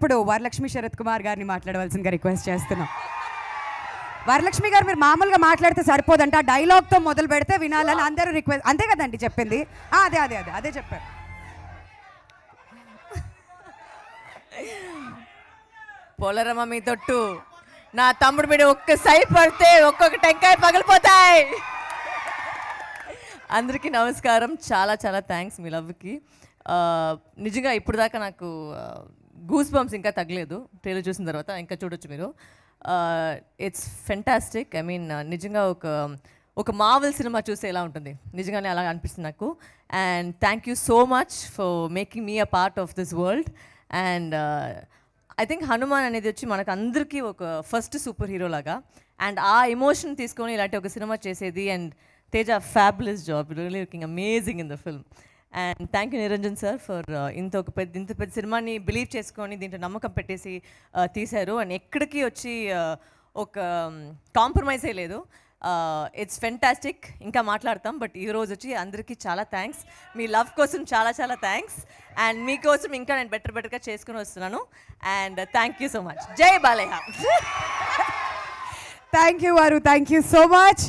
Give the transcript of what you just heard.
ఇప్పుడు వరలక్ష్మి శరత్ కుమార్ గారిని మాట్లాడవలసిందిగా రిక్వెస్ట్ చేస్తున్నాం. వరలక్ష్మి గారు మీరు మామూలుగా మాట్లాడితే సరిపోదంట, డైలాగ్తో మొదలు పెడితే వినాలని అందరూ రిక్వెస్ట్. అంతే కదండి చెప్పింది? అదే అదే అదే అదే చెప్పారు. పోలరమ్మ మీ తొట్టు, నా తమ్ముడు మీద ఒక్క సై పడితే ఒక్కొక్క టెంకాయ పగిలిపోతాయి. అందరికీ నమస్కారం. చాలా చాలా థ్యాంక్స్ మీ లవ్కి. నిజంగా ఇప్పుడు దాకా నాకు గూస్ బంప్స్ ఇంకా తగ్గలేదు. ట్రైలర్ చూసిన తర్వాత ఇంకా చూడొచ్చు మీరు. It's fantastic. ఐ మీన్ నిజంగా ఒక మార్వెల్ సినిమా చూస్తే ఎలా ఉంటుంది, నిజంగానే అలా అనిపిస్తుంది నాకు. And thank you so much for making me a part of this world. And I think Hanuman అనేది వచ్చి మనకు అందరికీ ఒక ఫస్ట్ సూపర్ హీరో లాగా. అండ్ ఆ ఎమోషన్ తీసుకొని ఇలాంటి ఒక సినిమా చేసేది. And Teja fabulous job, really looking amazing in the film. And thank you Niranjan sir for ఇంత పెద్ద సినిమాని బిలీవ్ చేసుకొని దీంట్లో నమ్మకం పెట్టేసి తీశారు. అండ్ ఎక్కడికి వచ్చి ఒక కాంప్రమైజే లేదు. It's fantastic. ఇంకా మాట్లాడతాం, బట్ ఈరోజు వచ్చి అందరికీ చాలా థ్యాంక్స్. మీ లవ్ కోసం చాలా చాలా థ్యాంక్స్. అండ్ మీకోసం ఇంకా నేను బెటర్గా చేసుకుని వస్తున్నాను. And thank you so much. జై బాలయ్య. థ్యాంక్ యూ వారు, థ్యాంక్ యూ సో మచ్.